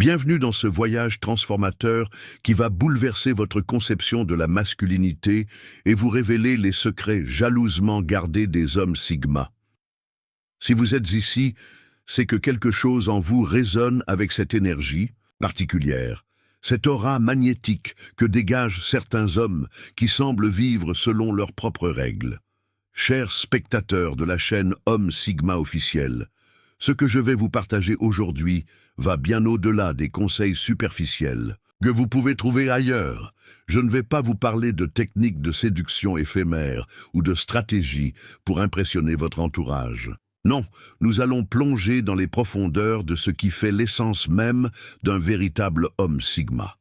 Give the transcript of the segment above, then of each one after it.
Bienvenue dans ce voyage transformateur qui va bouleverser votre conception de la masculinité et vous révéler les secrets jalousement gardés des hommes Sigma. Si vous êtes ici, c'est que quelque chose en vous résonne avec cette énergie particulière, cette aura magnétique que dégagent certains hommes qui semblent vivre selon leurs propres règles. Chers spectateurs de la chaîne Homme Sigma officielle, ce que je vais vous partager aujourd'hui va bien au-delà des conseils superficiels que vous pouvez trouver ailleurs. Je ne vais pas vous parler de techniques de séduction éphémères ou de stratégies pour impressionner votre entourage. Non, nous allons plonger dans les profondeurs de ce qui fait l'essence même d'un véritable homme Sigma.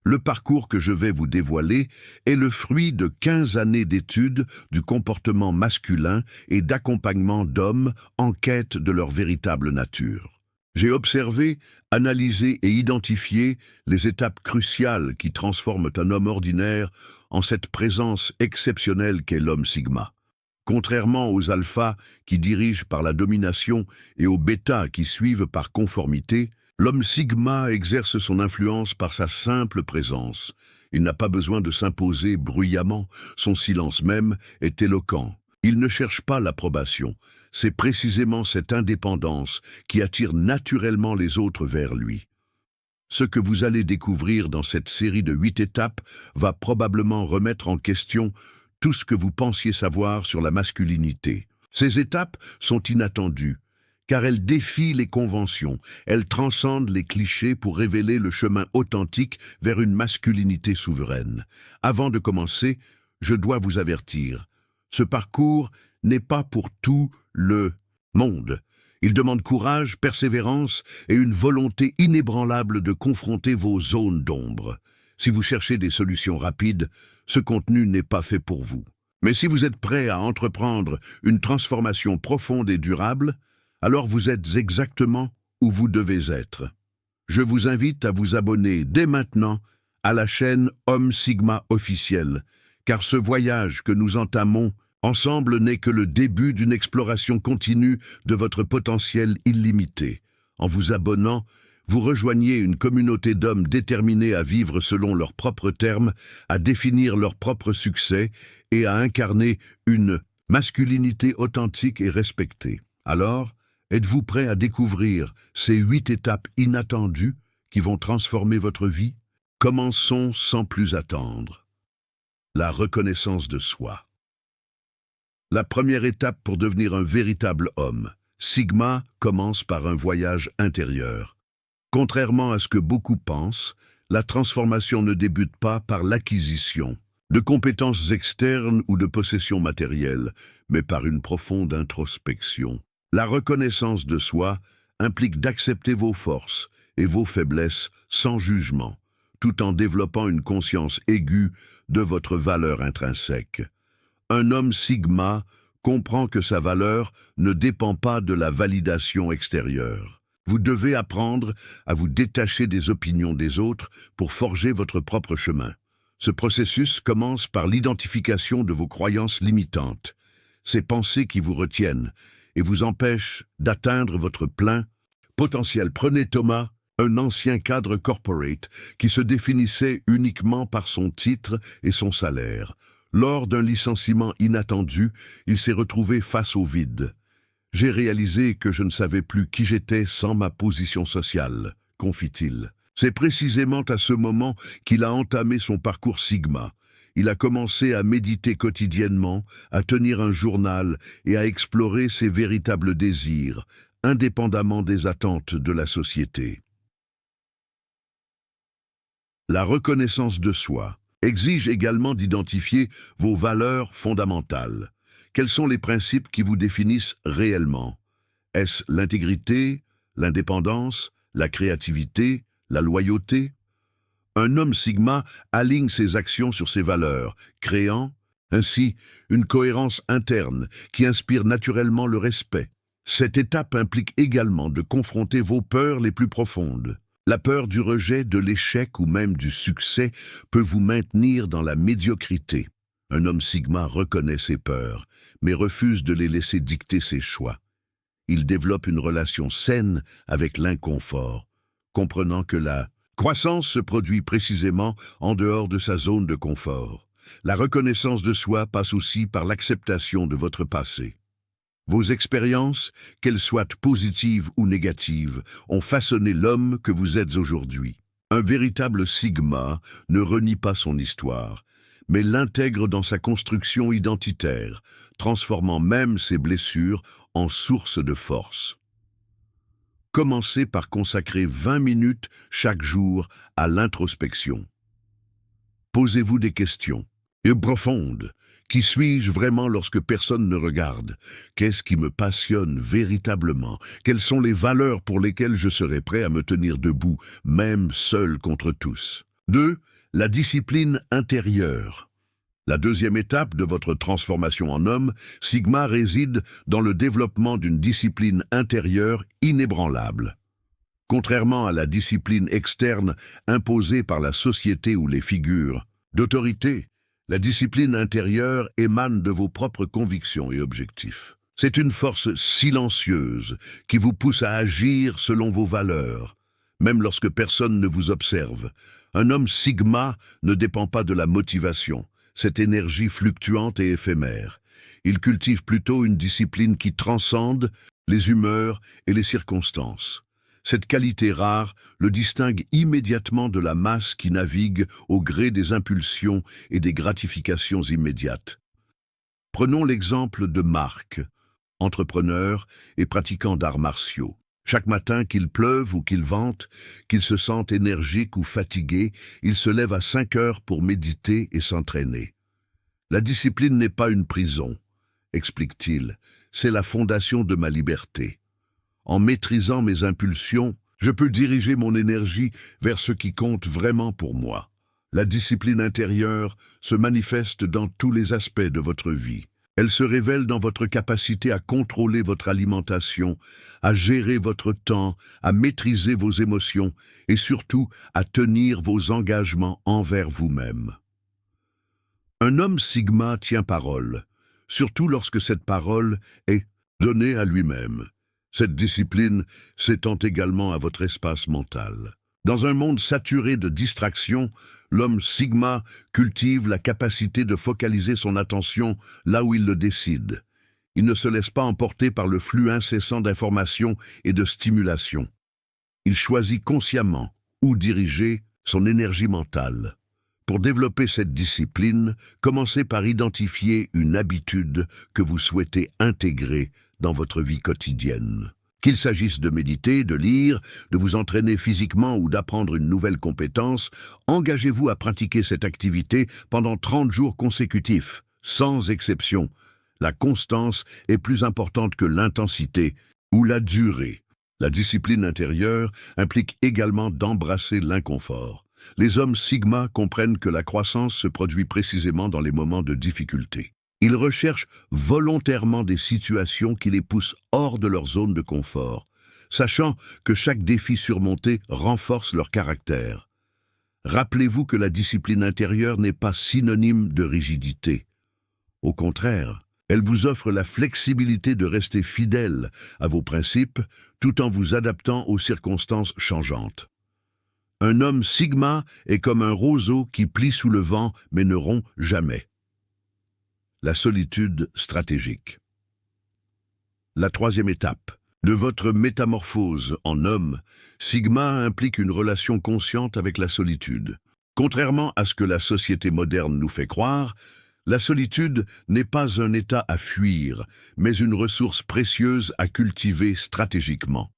Le parcours que je vais vous dévoiler est le fruit de 15 années d'études du comportement masculin et d'accompagnement d'hommes en quête de leur véritable nature. J'ai observé, analysé et identifié les étapes cruciales qui transforment un homme ordinaire en cette présence exceptionnelle qu'est l'homme Sigma. Contrairement aux alphas qui dirigent par la domination et aux bêtas qui suivent par conformité, l'homme Sigma exerce son influence par sa simple présence. Il n'a pas besoin de s'imposer bruyamment, son silence même est éloquent. Il ne cherche pas l'approbation. C'est précisément cette indépendance qui attire naturellement les autres vers lui. Ce que vous allez découvrir dans cette série de 8 étapes va probablement remettre en question tout ce que vous pensiez savoir sur la masculinité. Ces étapes sont inattendues, car elles défient les conventions, elles transcendent les clichés pour révéler le chemin authentique vers une masculinité souveraine. Avant de commencer, je dois vous avertir, ce parcours n'est pas pour tout le monde. Il demande courage, persévérance et une volonté inébranlable de confronter vos zones d'ombre. Si vous cherchez des solutions rapides, ce contenu n'est pas fait pour vous. Mais si vous êtes prêt à entreprendre une transformation profonde et durable, alors vous êtes exactement où vous devez être. Je vous invite à vous abonner dès maintenant à la chaîne Homme Sigma officielle, car ce voyage que nous entamons ensemble n'est que le début d'une exploration continue de votre potentiel illimité. En vous abonnant, vous rejoignez une communauté d'hommes déterminés à vivre selon leurs propres termes, à définir leur propre succès et à incarner une masculinité authentique et respectée. Alors, êtes-vous prêt à découvrir ces 8 étapes inattendues qui vont transformer votre vie? Commençons sans plus attendre. La reconnaissance de soi. La première étape pour devenir un véritable homme, Sigma, commence par un voyage intérieur. Contrairement à ce que beaucoup pensent, la transformation ne débute pas par l'acquisition de compétences externes ou de possessions matérielles, mais par une profonde introspection. La reconnaissance de soi implique d'accepter vos forces et vos faiblesses sans jugement, tout en développant une conscience aiguë de votre valeur intrinsèque. Un homme Sigma comprend que sa valeur ne dépend pas de la validation extérieure. Vous devez apprendre à vous détacher des opinions des autres pour forger votre propre chemin. Ce processus commence par l'identification de vos croyances limitantes, ces pensées qui vous retiennent et vous empêchent d'atteindre votre plein potentiel. Prenez Thomas, un ancien cadre corporate qui se définissait uniquement par son titre et son salaire. Lors d'un licenciement inattendu, il s'est retrouvé face au vide. « J'ai réalisé que je ne savais plus qui j'étais sans ma position sociale », confie-t-il. C'est précisément à ce moment qu'il a entamé son parcours Sigma. Il a commencé à méditer quotidiennement, à tenir un journal et à explorer ses véritables désirs, indépendamment des attentes de la société. La reconnaissance de soi exige également d'identifier vos valeurs fondamentales. Quels sont les principes qui vous définissent réellement? Est-ce l'intégrité, l'indépendance, la créativité, la loyauté? Un homme Sigma aligne ses actions sur ses valeurs, créant ainsi une cohérence interne qui inspire naturellement le respect. Cette étape implique également de confronter vos peurs les plus profondes. La peur du rejet, de l'échec ou même du succès peut vous maintenir dans la médiocrité. Un homme Sigma reconnaît ses peurs, mais refuse de les laisser dicter ses choix. Il développe une relation saine avec l'inconfort, comprenant que la croissance se produit précisément en dehors de sa zone de confort. La reconnaissance de soi passe aussi par l'acceptation de votre passé. Vos expériences, qu'elles soient positives ou négatives, ont façonné l'homme que vous êtes aujourd'hui. Un véritable Sigma ne renie pas son histoire, mais l'intègre dans sa construction identitaire, transformant même ses blessures en source de force. Commencez par consacrer 20 minutes chaque jour à l'introspection. Posez-vous des questions profondes. Qui suis-je vraiment lorsque personne ne regarde? Qu'est-ce qui me passionne véritablement? Quelles sont les valeurs pour lesquelles je serai prêt à me tenir debout, même seul contre tous? 2. La discipline intérieure. La deuxième étape de votre transformation en homme, Sigma réside dans le développement d'une discipline intérieure inébranlable. Contrairement à la discipline externe imposée par la société ou les figures d'autorité, la discipline intérieure émane de vos propres convictions et objectifs. C'est une force silencieuse qui vous pousse à agir selon vos valeurs, même lorsque personne ne vous observe. Un homme Sigma ne dépend pas de la motivation, cette énergie fluctuante et éphémère. Il cultive plutôt une discipline qui transcende les humeurs et les circonstances. Cette qualité rare le distingue immédiatement de la masse qui navigue au gré des impulsions et des gratifications immédiates. Prenons l'exemple de Marc, entrepreneur et pratiquant d'arts martiaux. Chaque matin, qu'il pleuve ou qu'il vente, qu'il se sente énergique ou fatigué, il se lève à 5 heures pour méditer et s'entraîner. La discipline n'est pas une prison, explique-t-il, c'est la fondation de ma liberté. En maîtrisant mes impulsions, je peux diriger mon énergie vers ce qui compte vraiment pour moi. La discipline intérieure se manifeste dans tous les aspects de votre vie. Elle se révèle dans votre capacité à contrôler votre alimentation, à gérer votre temps, à maîtriser vos émotions et surtout à tenir vos engagements envers vous-même. Un homme Sigma tient parole, surtout lorsque cette parole est donnée à lui-même. Cette discipline s'étend également à votre espace mental. Dans un monde saturé de distractions, l'homme Sigma cultive la capacité de focaliser son attention là où il le décide. Il ne se laisse pas emporter par le flux incessant d'informations et de stimulations. Il choisit consciemment où diriger son énergie mentale. Pour développer cette discipline, commencez par identifier une habitude que vous souhaitez intégrer dans votre vie quotidienne. Qu'il s'agisse de méditer, de lire, de vous entraîner physiquement ou d'apprendre une nouvelle compétence, engagez-vous à pratiquer cette activité pendant 30 jours consécutifs, sans exception. La constance est plus importante que l'intensité ou la durée. La discipline intérieure implique également d'embrasser l'inconfort. Les hommes Sigma comprennent que la croissance se produit précisément dans les moments de difficulté. Ils recherchent volontairement des situations qui les poussent hors de leur zone de confort, sachant que chaque défi surmonté renforce leur caractère. Rappelez-vous que la discipline intérieure n'est pas synonyme de rigidité. Au contraire, elle vous offre la flexibilité de rester fidèle à vos principes tout en vous adaptant aux circonstances changeantes. Un homme Sigma est comme un roseau qui plie sous le vent mais ne rompt jamais. La solitude stratégique. La troisième étape de votre métamorphose en homme, Sigma implique une relation consciente avec la solitude. Contrairement à ce que la société moderne nous fait croire, la solitude n'est pas un état à fuir, mais une ressource précieuse à cultiver stratégiquement.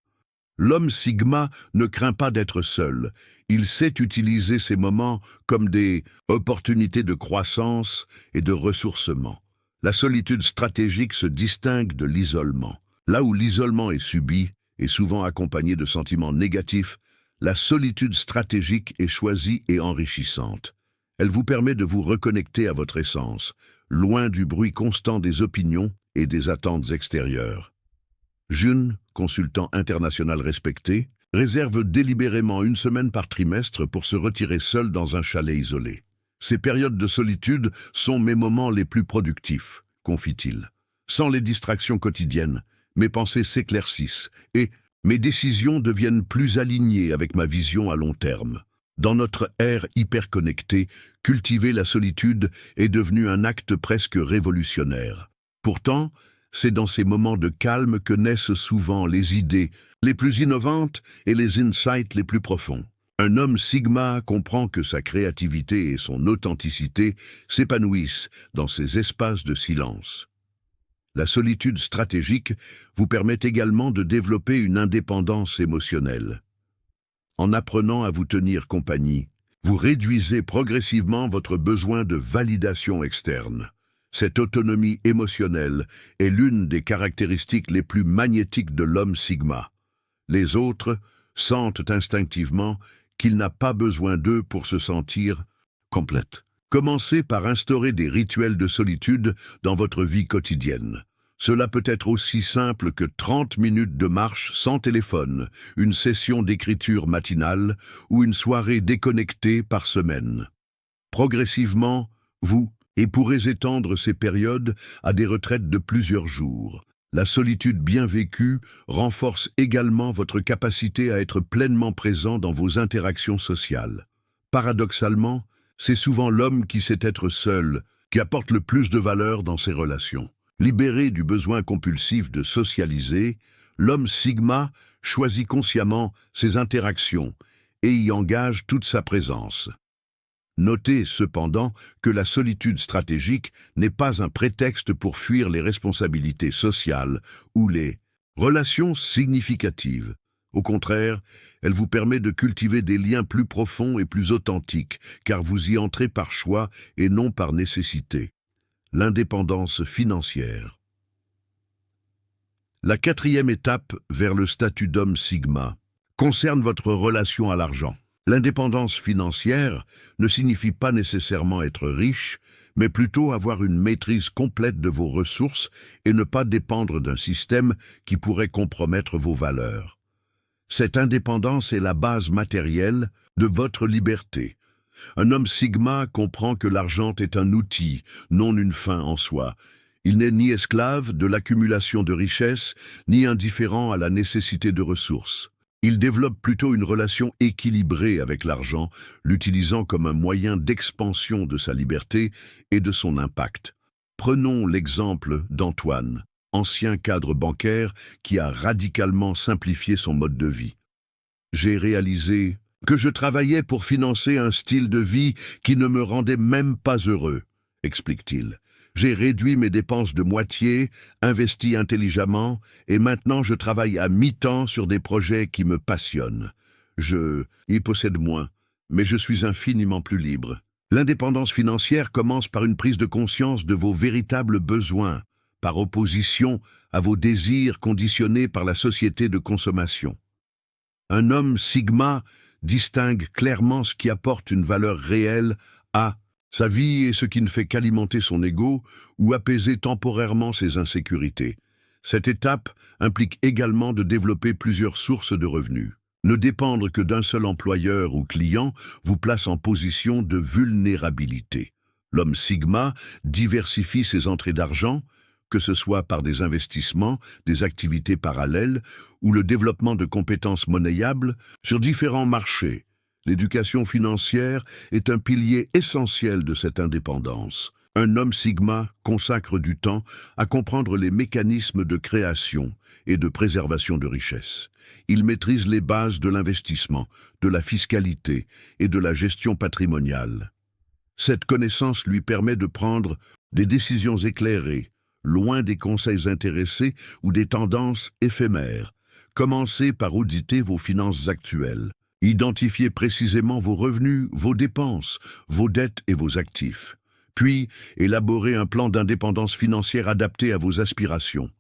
L'homme Sigma ne craint pas d'être seul. Il sait utiliser ces moments comme des opportunités de croissance et de ressourcement. La solitude stratégique se distingue de l'isolement. Là où l'isolement est subi et souvent accompagné de sentiments négatifs, la solitude stratégique est choisie et enrichissante. Elle vous permet de vous reconnecter à votre essence, loin du bruit constant des opinions et des attentes extérieures. Jun, consultant international respecté, réserve délibérément 1 semaine par trimestre pour se retirer seul dans un chalet isolé. Ces périodes de solitude sont mes moments les plus productifs, confie-t-il. Sans les distractions quotidiennes, mes pensées s'éclaircissent et, Mes décisions deviennent plus alignées avec ma vision à long terme. Dans notre ère hyperconnectée, cultiver la solitude est devenu un acte presque révolutionnaire. Pourtant, c'est dans ces moments de calme que naissent souvent les idées les plus innovantes et les insights les plus profonds. Un homme Sigma comprend que sa créativité et son authenticité s'épanouissent dans ces espaces de silence. La solitude stratégique vous permet également de développer une indépendance émotionnelle. En apprenant à vous tenir compagnie, vous réduisez progressivement votre besoin de validation externe. Cette autonomie émotionnelle est l'une des caractéristiques les plus magnétiques de l'homme Sigma. Les autres sentent instinctivement qu'il n'a pas besoin d'eux pour se sentir complète. Commencez par instaurer des rituels de solitude dans votre vie quotidienne. Cela peut être aussi simple que 30 minutes de marche sans téléphone, une session d'écriture matinale ou une soirée déconnectée par semaine. Progressivement, vous pourrez étendre ces périodes à des retraites de plusieurs jours. La solitude bien vécue renforce également votre capacité à être pleinement présent dans vos interactions sociales. Paradoxalement, c'est souvent l'homme qui sait être seul, qui apporte le plus de valeur dans ses relations. Libéré du besoin compulsif de socialiser, l'homme Sigma choisit consciemment ses interactions et y engage toute sa présence. Notez cependant que la solitude stratégique n'est pas un prétexte pour fuir les responsabilités sociales ou les relations significatives. Au contraire, elle vous permet de cultiver des liens plus profonds et plus authentiques, car vous y entrez par choix et non par nécessité. L'indépendance financière. La quatrième étape vers le statut d'homme Sigma concerne votre relation à l'argent. L'indépendance financière ne signifie pas nécessairement être riche, mais plutôt avoir une maîtrise complète de vos ressources et ne pas dépendre d'un système qui pourrait compromettre vos valeurs. Cette indépendance est la base matérielle de votre liberté. Un homme Sigma comprend que l'argent est un outil, non une fin en soi. Il n'est ni esclave de l'accumulation de richesses, ni indifférent à la nécessité de ressources. Il développe plutôt une relation équilibrée avec l'argent, l'utilisant comme un moyen d'expansion de sa liberté et de son impact. Prenons l'exemple d'Antoine, ancien cadre bancaire qui a radicalement simplifié son mode de vie. J'ai réalisé que je travaillais pour financer un style de vie qui ne me rendait même pas heureux, explique-t-il. J'ai réduit mes dépenses de moitié, investi intelligemment, et maintenant je travaille à mi-temps sur des projets qui me passionnent. Je y possède moins, mais je suis infiniment plus libre. L'indépendance financière commence par une prise de conscience de vos véritables besoins, par opposition à vos désirs conditionnés par la société de consommation. Un homme Sigma distingue clairement ce qui apporte une valeur réelle à sa vie et ce qui ne fait qu'alimenter son ego ou apaiser temporairement ses insécurités. Cette étape implique également de développer plusieurs sources de revenus. Ne dépendre que d'un seul employeur ou client vous place en position de vulnérabilité. L'homme Sigma diversifie ses entrées d'argent, que ce soit par des investissements, des activités parallèles ou le développement de compétences monnayables sur différents marchés. L'éducation financière est un pilier essentiel de cette indépendance. Un homme Sigma consacre du temps à comprendre les mécanismes de création et de préservation de richesses. Il maîtrise les bases de l'investissement, de la fiscalité et de la gestion patrimoniale. Cette connaissance lui permet de prendre des décisions éclairées, loin des conseils intéressés ou des tendances éphémères. Commencez par auditer vos finances actuelles. Identifiez précisément vos revenus, vos dépenses, vos dettes et vos actifs. Puis, élaborez un plan d'indépendance financière adapté à vos aspirations.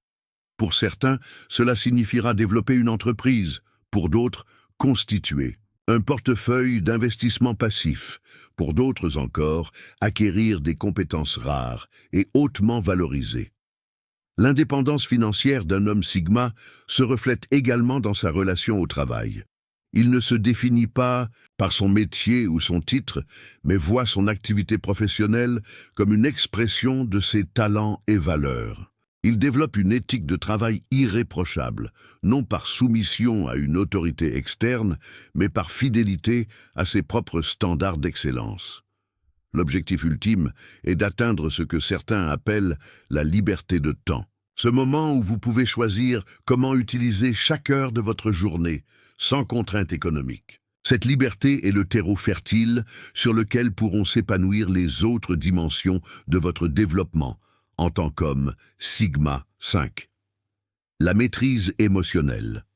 Pour certains, cela signifiera développer une entreprise. Pour d'autres, constituer un portefeuille d'investissement passif. Pour d'autres encore, acquérir des compétences rares et hautement valorisées. L'indépendance financière d'un homme Sigma se reflète également dans sa relation au travail. Il ne se définit pas par son métier ou son titre, mais voit son activité professionnelle comme une expression de ses talents et valeurs. Il développe une éthique de travail irréprochable, non par soumission à une autorité externe, mais par fidélité à ses propres standards d'excellence. L'objectif ultime est d'atteindre ce que certains appellent la liberté de temps. Ce moment où vous pouvez choisir comment utiliser chaque heure de votre journée, sans contrainte économique. Cette liberté est le terreau fertile sur lequel pourront s'épanouir les autres dimensions de votre développement en tant qu'homme Sigma 5. La maîtrise émotionnelle.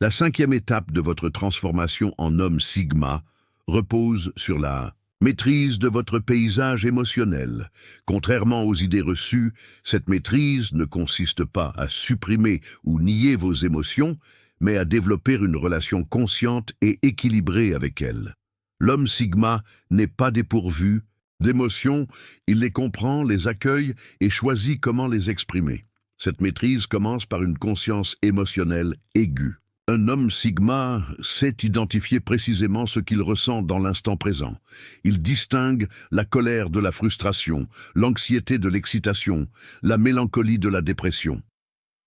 La 5e étape de votre transformation en homme Sigma repose sur la maîtrise de votre paysage émotionnel. Contrairement aux idées reçues, cette maîtrise ne consiste pas à supprimer ou nier vos émotions, mais à développer une relation consciente et équilibrée avec elles. L'homme Sigma n'est pas dépourvu d'émotions, il les comprend, les accueille et choisit comment les exprimer. Cette maîtrise commence par une conscience émotionnelle aiguë. Un homme Sigma sait identifier précisément ce qu'il ressent dans l'instant présent. Il distingue la colère de la frustration, l'anxiété de l'excitation, la mélancolie de la dépression.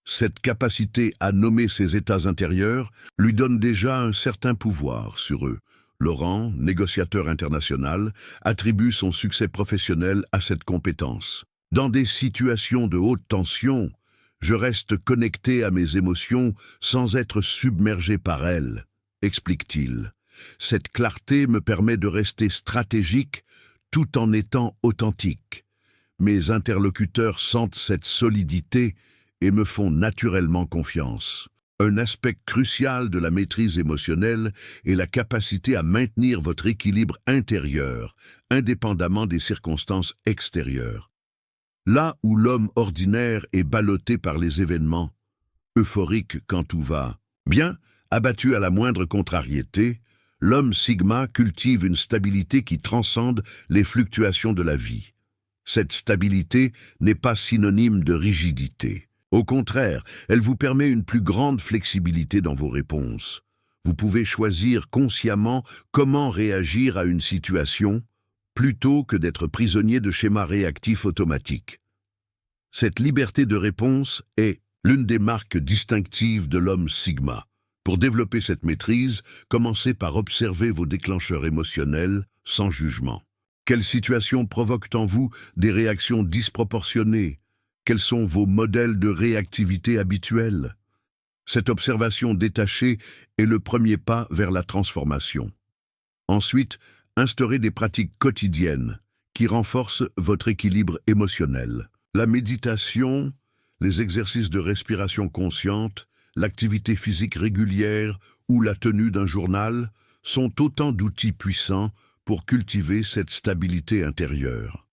Cette capacité à nommer ses états intérieurs lui donne déjà un certain pouvoir sur eux. Laurent, négociateur international, attribue son succès professionnel à cette compétence. Dans des situations de haute tension, je reste connecté à mes émotions sans être submergé par elles, explique-t-il. Cette clarté me permet de rester stratégique tout en étant authentique. Mes interlocuteurs sentent cette solidité et me font naturellement confiance. Un aspect crucial de la maîtrise émotionnelle est la capacité à maintenir votre équilibre intérieur, indépendamment des circonstances extérieures. Là où l'homme ordinaire est ballotté par les événements, euphorique quand tout va bien, abattu à la moindre contrariété, l'homme Sigma cultive une stabilité qui transcende les fluctuations de la vie. Cette stabilité n'est pas synonyme de rigidité. Au contraire, elle vous permet une plus grande flexibilité dans vos réponses. Vous pouvez choisir consciemment comment réagir à une situation, plutôt que d'être prisonnier de schémas réactifs automatiques. Cette liberté de réponse est l'une des marques distinctives de l'homme Sigma. Pour développer cette maîtrise, commencez par observer vos déclencheurs émotionnels sans jugement. Quelles situations provoquent en vous des réactions disproportionnées? Quels sont vos modèles de réactivité habituels? Cette observation détachée est le premier pas vers la transformation. Ensuite, instaurez des pratiques quotidiennes qui renforcent votre équilibre émotionnel. La méditation, les exercices de respiration consciente, l'activité physique régulière ou la tenue d'un journal sont autant d'outils puissants pour cultiver cette stabilité intérieure.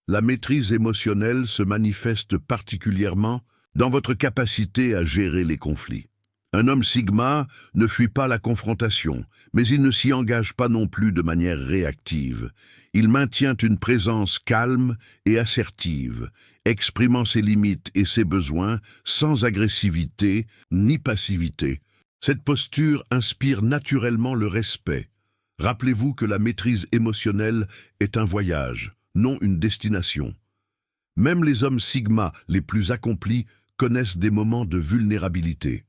La maîtrise émotionnelle se manifeste particulièrement dans votre capacité à gérer les conflits. Un homme Sigma ne fuit pas la confrontation, mais il ne s'y engage pas non plus de manière réactive. Il maintient une présence calme et assertive, exprimant ses limites et ses besoins sans agressivité ni passivité. Cette posture inspire naturellement le respect. Rappelez-vous que la maîtrise émotionnelle est un voyage, non une destination. Même les hommes Sigma les plus accomplis connaissent des moments de vulnérabilité.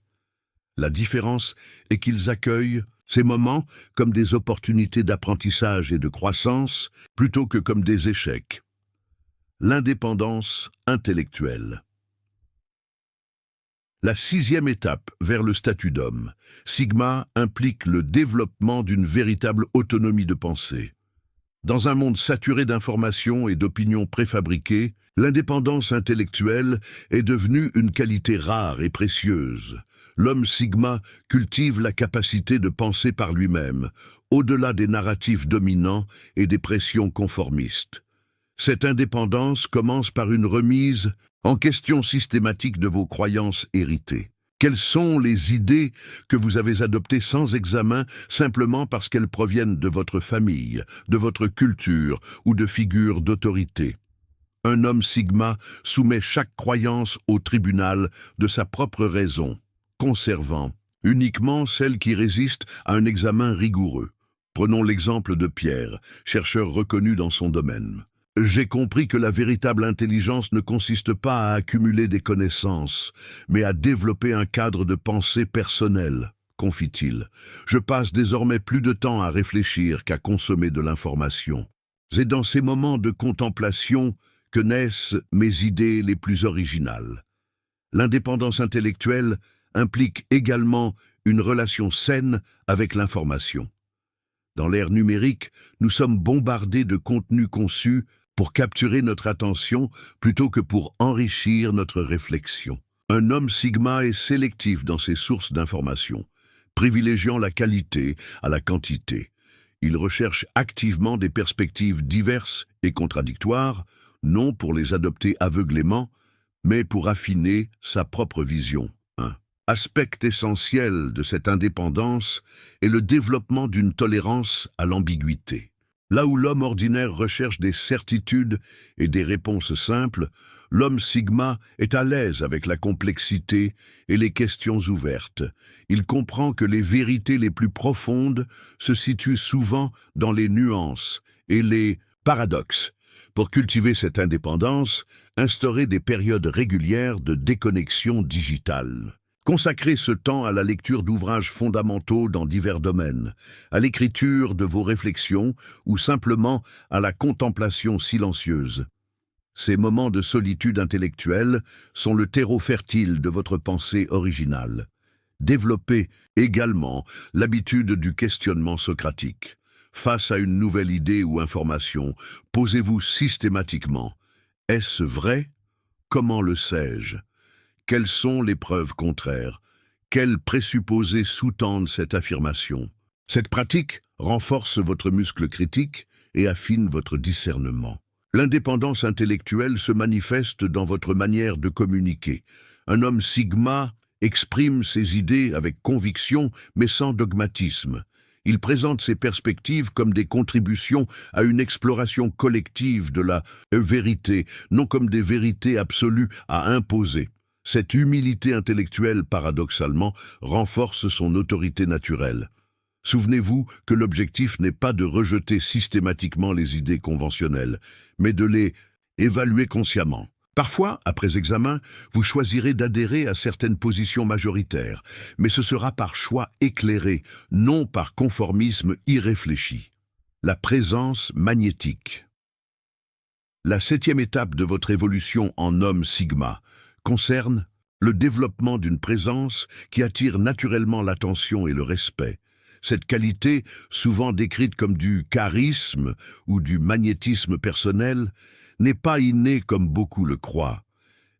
La différence est qu'ils accueillent ces moments comme des opportunités d'apprentissage et de croissance plutôt que comme des échecs. L'indépendance intellectuelle. La 6e étape vers le statut d'homme, Sigma, implique le développement d'une véritable autonomie de pensée. Dans un monde saturé d'informations et d'opinions préfabriquées, l'indépendance intellectuelle est devenue une qualité rare et précieuse. L'homme Sigma cultive la capacité de penser par lui-même, au-delà des narratifs dominants et des pressions conformistes. Cette indépendance commence par une remise en question systématique de vos croyances héritées. Quelles sont les idées que vous avez adoptées sans examen simplement parce qu'elles proviennent de votre famille, de votre culture ou de figures d'autorité? Un homme Sigma soumet chaque croyance au tribunal de sa propre raison, conservant uniquement celles qui résistent à un examen rigoureux. Prenons l'exemple de Pierre, chercheur reconnu dans son domaine. J'ai compris que la véritable intelligence ne consiste pas à accumuler des connaissances, mais à développer un cadre de pensée personnel, confie-t-il. Je passe désormais plus de temps à réfléchir qu'à consommer de l'information. C'est dans ces moments de contemplation que naissent mes idées les plus originales. L'indépendance intellectuelle implique également une relation saine avec l'information. Dans l'ère numérique, nous sommes bombardés de contenus conçus pour capturer notre attention plutôt que pour enrichir notre réflexion. Un homme sigma est sélectif dans ses sources d'information, privilégiant la qualité à la quantité. Il recherche activement des perspectives diverses et contradictoires, non pour les adopter aveuglément, mais pour affiner sa propre vision. Un aspect essentiel de cette indépendance est le développement d'une tolérance à l'ambiguïté. Là où l'homme ordinaire recherche des certitudes et des réponses simples, l'homme sigma est à l'aise avec la complexité et les questions ouvertes. Il comprend que les vérités les plus profondes se situent souvent dans les nuances et les paradoxes. Pour cultiver cette indépendance, instaurer des périodes régulières de déconnexion digitale. Consacrez ce temps à la lecture d'ouvrages fondamentaux dans divers domaines, à l'écriture de vos réflexions ou simplement à la contemplation silencieuse. Ces moments de solitude intellectuelle sont le terreau fertile de votre pensée originale. Développez également l'habitude du questionnement socratique. Face à une nouvelle idée ou information, posez-vous systématiquement: est-ce vrai? Comment le sais-je? Quelles sont les preuves contraires? Quels présupposés sous-tendent cette affirmation? Cette pratique renforce votre muscle critique et affine votre discernement. L'indépendance intellectuelle se manifeste dans votre manière de communiquer. Un homme sigma exprime ses idées avec conviction mais sans dogmatisme. Il présente ses perspectives comme des contributions à une exploration collective de la vérité, non comme des vérités absolues à imposer. Cette humilité intellectuelle, paradoxalement, renforce son autorité naturelle. Souvenez-vous que l'objectif n'est pas de rejeter systématiquement les idées conventionnelles, mais de les évaluer consciemment. Parfois, après examen, vous choisirez d'adhérer à certaines positions majoritaires, mais ce sera par choix éclairé, non par conformisme irréfléchi. La présence magnétique. La 7e étape de votre évolution en homme sigma concerne le développement d'une présence qui attire naturellement l'attention et le respect. Cette qualité, souvent décrite comme du charisme ou du magnétisme personnel, n'est pas innée comme beaucoup le croient.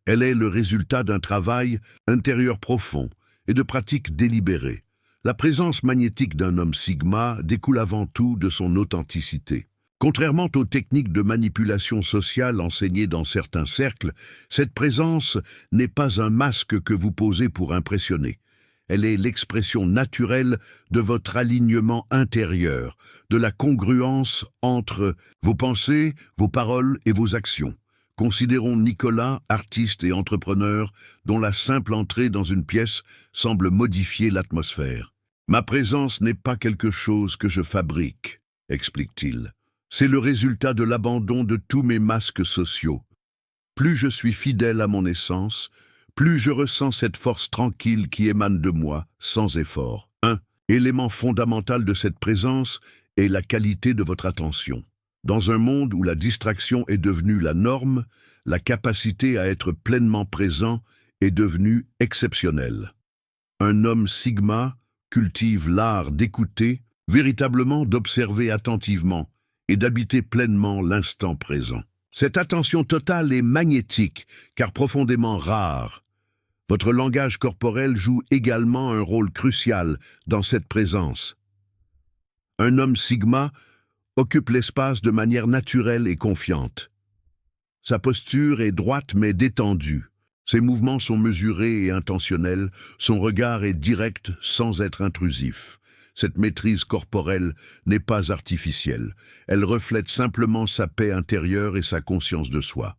Elle est le résultat d'un travail intérieur profond et de pratiques délibérées. La présence magnétique d'un homme sigma découle avant tout de son authenticité. Contrairement aux techniques de manipulation sociale enseignées dans certains cercles, cette présence n'est pas un masque que vous posez pour impressionner. Elle est l'expression naturelle de votre alignement intérieur, de la congruence entre vos pensées, vos paroles et vos actions. Considérons Nicolas, artiste et entrepreneur, dont la simple entrée dans une pièce semble modifier l'atmosphère. « Ma présence n'est pas quelque chose que je fabrique », explique-t-il. C'est le résultat de l'abandon de tous mes masques sociaux. Plus je suis fidèle à mon essence, plus je ressens cette force tranquille qui émane de moi, sans effort. Un élément fondamental de cette présence est la qualité de votre attention. Dans un monde où la distraction est devenue la norme, la capacité à être pleinement présent est devenue exceptionnelle. Un homme sigma cultive l'art d'écouter, véritablement d'observer attentivement et d'habiter pleinement l'instant présent. Cette attention totale est magnétique, car profondément rare. Votre langage corporel joue également un rôle crucial dans cette présence. Un homme sigma occupe l'espace de manière naturelle et confiante. Sa posture est droite mais détendue. Ses mouvements sont mesurés et intentionnels, son regard est direct sans être intrusif. Cette maîtrise corporelle n'est pas artificielle, elle reflète simplement sa paix intérieure et sa conscience de soi.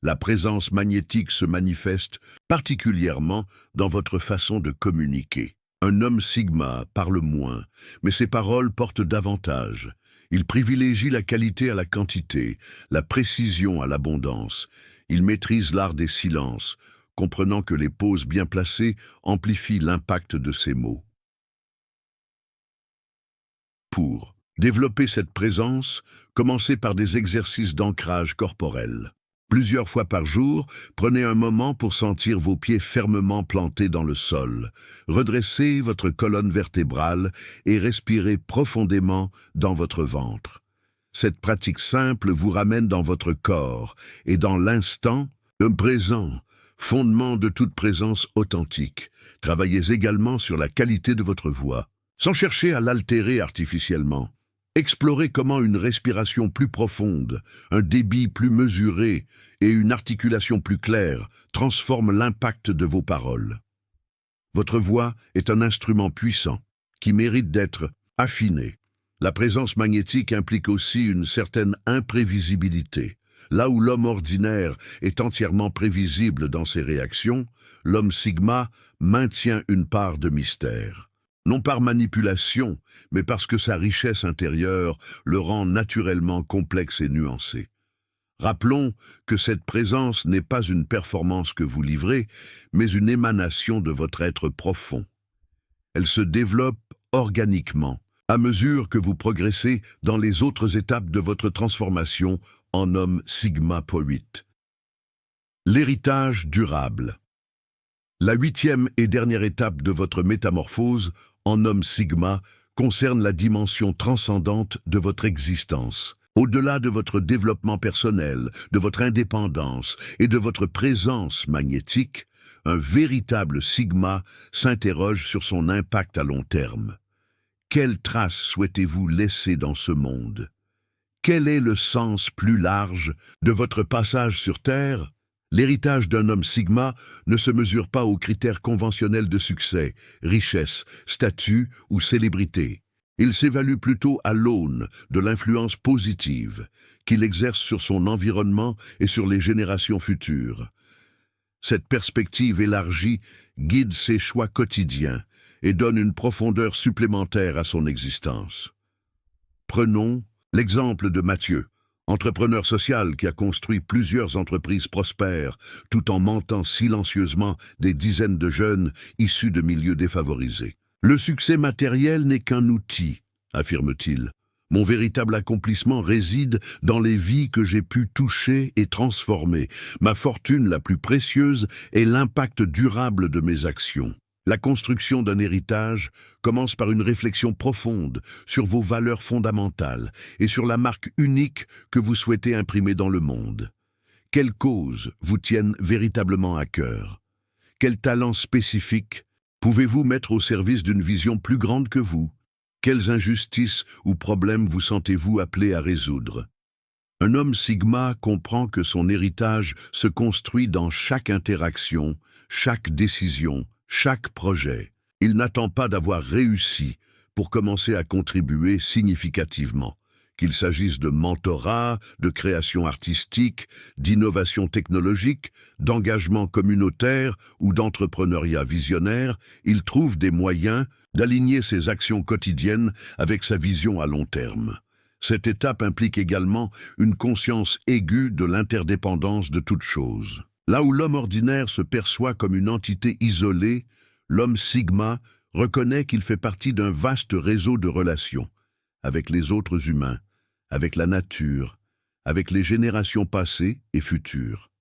La présence magnétique se manifeste particulièrement dans votre façon de communiquer. Un homme sigma parle moins, mais ses paroles portent davantage. Il privilégie la qualité à la quantité, la précision à l'abondance. Il maîtrise l'art des silences, comprenant que les pauses bien placées amplifient l'impact de ses mots. Pour développer cette présence, commencez par des exercices d'ancrage corporel. Plusieurs fois par jour, prenez un moment pour sentir vos pieds fermement plantés dans le sol. Redressez votre colonne vertébrale et respirez profondément dans votre ventre. Cette pratique simple vous ramène dans votre corps et dans l'instant, présent, fondement de toute présence authentique. Travaillez également sur la qualité de votre voix, sans chercher à l'altérer artificiellement. Explorez comment une respiration plus profonde, un débit plus mesuré et une articulation plus claire transforment l'impact de vos paroles. Votre voix est un instrument puissant qui mérite d'être affiné. La présence magnétique implique aussi une certaine imprévisibilité. Là où l'homme ordinaire est entièrement prévisible dans ses réactions, l'homme Sigma maintient une part de mystère. Non par manipulation, mais parce que sa richesse intérieure le rend naturellement complexe et nuancé. Rappelons que cette présence n'est pas une performance que vous livrez, mais une émanation de votre être profond. Elle se développe organiquement, à mesure que vous progressez dans les autres étapes de votre transformation en homme Sigma P8. L'héritage durable. La 8e et dernière étape de votre métamorphose en homme Sigma concerne la dimension transcendante de votre existence. Au-delà de votre développement personnel, de votre indépendance et de votre présence magnétique, un véritable Sigma s'interroge sur son impact à long terme. Quelle trace souhaitez-vous laisser dans ce monde? Quel est le sens plus large de votre passage sur Terre? L'héritage d'un homme Sigma ne se mesure pas aux critères conventionnels de succès, richesse, statut ou célébrité. Il s'évalue plutôt à l'aune de l'influence positive qu'il exerce sur son environnement et sur les générations futures. Cette perspective élargie guide ses choix quotidiens et donne une profondeur supplémentaire à son existence. Prenons l'exemple de Mathieu, entrepreneur social qui a construit plusieurs entreprises prospères tout en mentant silencieusement des dizaines de jeunes issus de milieux défavorisés. Le succès matériel n'est qu'un outil, affirme-t-il. Mon véritable accomplissement réside dans les vies que j'ai pu toucher et transformer. Ma fortune la plus précieuse est l'impact durable de mes actions. La construction d'un héritage commence par une réflexion profonde sur vos valeurs fondamentales et sur la marque unique que vous souhaitez imprimer dans le monde. Quelles causes vous tiennent véritablement à cœur? Quels talents spécifiques pouvez-vous mettre au service d'une vision plus grande que vous? Quelles injustices ou problèmes vous sentez-vous appelé à résoudre? Un homme Sigma comprend que son héritage se construit dans chaque interaction, chaque décision, chaque projet. Il n'attend pas d'avoir réussi pour commencer à contribuer significativement. Qu'il s'agisse de mentorat, de création artistique, d'innovation technologique, d'engagement communautaire ou d'entrepreneuriat visionnaire, il trouve des moyens d'aligner ses actions quotidiennes avec sa vision à long terme. Cette étape implique également une conscience aiguë de l'interdépendance de toute chose. Là où l'homme ordinaire se perçoit comme une entité isolée, l'homme Sigma reconnaît qu'il fait partie d'un vaste réseau de relations avec les autres humains, avec la nature, avec les générations passées et futures.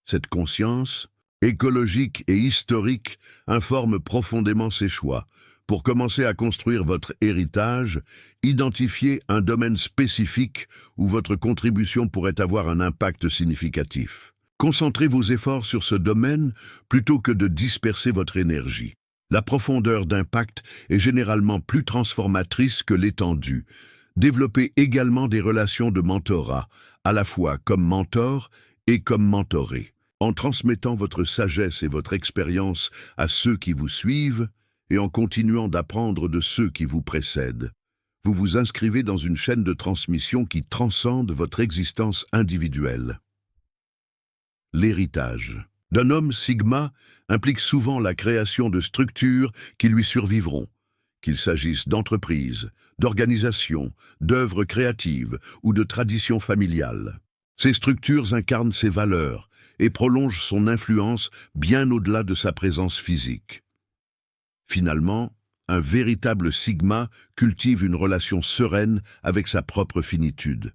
Cette conscience, écologique et historique, informe profondément ses choix. Pour commencer à construire votre héritage, identifiez un domaine spécifique où votre contribution pourrait avoir un impact significatif. Concentrez vos efforts sur ce domaine plutôt que de disperser votre énergie. La profondeur d'impact est généralement plus transformatrice que l'étendue. Développez également des relations de mentorat, à la fois comme mentor et comme mentoré. En transmettant votre sagesse et votre expérience à ceux qui vous suivent et en continuant d'apprendre de ceux qui vous précèdent, vous vous inscrivez dans une chaîne de transmission qui transcende votre existence individuelle. L'héritage d'un homme Sigma implique souvent la création de structures qui lui survivront, qu'il s'agisse d'entreprises, d'organisations, d'œuvres créatives ou de traditions familiales. Ces structures incarnent ses valeurs et prolongent son influence bien au-delà de sa présence physique. Finalement, un véritable Sigma cultive une relation sereine avec sa propre finitude.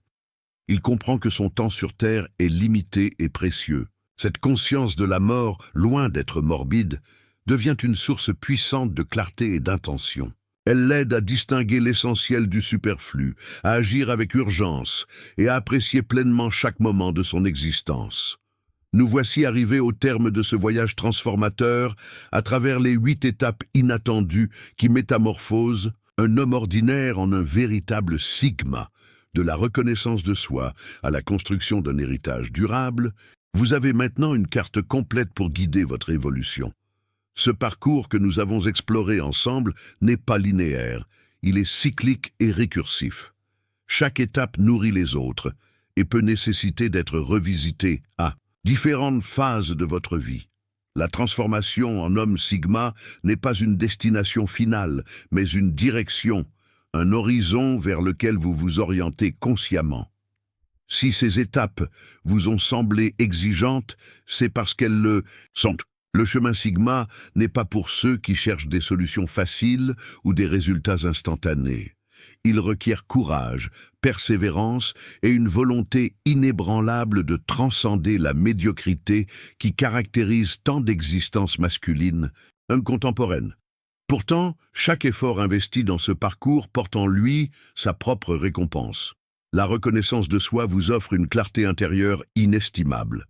Il comprend que son temps sur Terre est limité et précieux. Cette conscience de la mort, loin d'être morbide, devient une source puissante de clarté et d'intention. Elle l'aide à distinguer l'essentiel du superflu, à agir avec urgence et à apprécier pleinement chaque moment de son existence. Nous voici arrivés au terme de ce voyage transformateur à travers les 8 étapes inattendues qui métamorphosent un homme ordinaire en un véritable Sigma. De la reconnaissance de soi à la construction d'un héritage durable, vous avez maintenant une carte complète pour guider votre évolution. Ce parcours que nous avons exploré ensemble n'est pas linéaire, il est cyclique et récursif. Chaque étape nourrit les autres et peut nécessiter d'être revisitée à différentes phases de votre vie. La transformation en homme Sigma n'est pas une destination finale, mais une direction, un horizon vers lequel vous vous orientez consciemment. Si ces étapes vous ont semblé exigeantes, c'est parce qu'elles le sont. Le chemin Sigma n'est pas pour ceux qui cherchent des solutions faciles ou des résultats instantanés. Il requiert courage, persévérance et une volonté inébranlable de transcender la médiocrité qui caractérise tant d'existences masculines, contemporaines. Pourtant, chaque effort investi dans ce parcours porte en lui sa propre récompense. La reconnaissance de soi vous offre une clarté intérieure inestimable.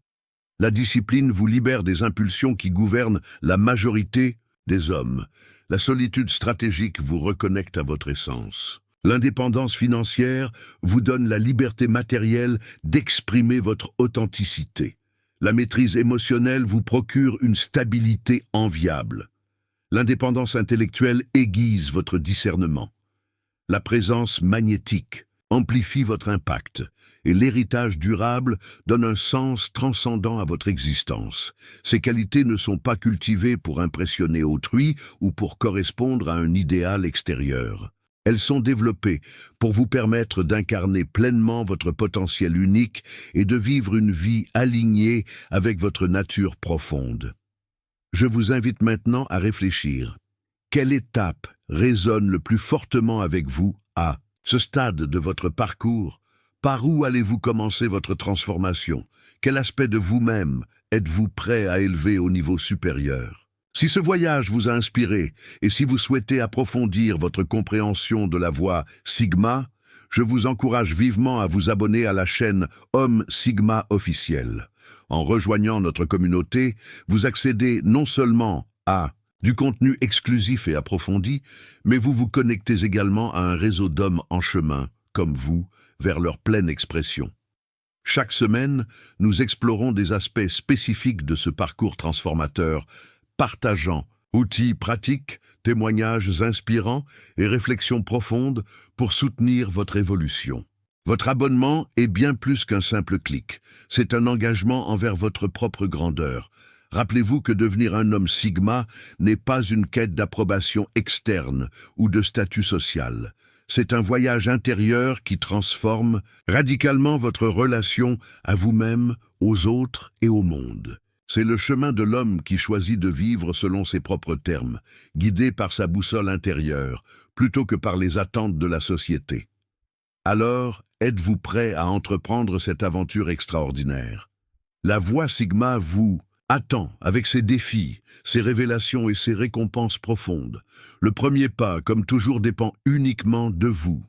La discipline vous libère des impulsions qui gouvernent la majorité des hommes. La solitude stratégique vous reconnecte à votre essence. L'indépendance financière vous donne la liberté matérielle d'exprimer votre authenticité. La maîtrise émotionnelle vous procure une stabilité enviable. L'indépendance intellectuelle aiguise votre discernement. La présence magnétique amplifie votre impact et l'héritage durable donne un sens transcendant à votre existence. Ces qualités ne sont pas cultivées pour impressionner autrui ou pour correspondre à un idéal extérieur. Elles sont développées pour vous permettre d'incarner pleinement votre potentiel unique et de vivre une vie alignée avec votre nature profonde. Je vous invite maintenant à réfléchir. Quelle étape résonne le plus fortement avec vous à ce stade de votre parcours? Par où allez-vous commencer votre transformation? Quel aspect de vous-même êtes-vous prêt à élever au niveau supérieur? Si ce voyage vous a inspiré et si vous souhaitez approfondir votre compréhension de la voie Sigma, je vous encourage vivement à vous abonner à la chaîne Homme Sigma officiel. En rejoignant notre communauté, vous accédez non seulement à du contenu exclusif et approfondi, mais vous vous connectez également à un réseau d'hommes en chemin, comme vous, vers leur pleine expression. Chaque semaine, nous explorons des aspects spécifiques de ce parcours transformateur, partageant outils pratiques, témoignages inspirants et réflexions profondes pour soutenir votre évolution. Votre abonnement est bien plus qu'un simple clic. C'est un engagement envers votre propre grandeur. Rappelez-vous que devenir un homme Sigma n'est pas une quête d'approbation externe ou de statut social. C'est un voyage intérieur qui transforme radicalement votre relation à vous-même, aux autres et au monde. C'est le chemin de l'homme qui choisit de vivre selon ses propres termes, guidé par sa boussole intérieure, plutôt que par les attentes de la société. Alors, êtes-vous prêt à entreprendre cette aventure extraordinaire? La voie Sigma vous attend avec ses défis, ses révélations et ses récompenses profondes. Le premier pas, comme toujours, dépend uniquement de vous.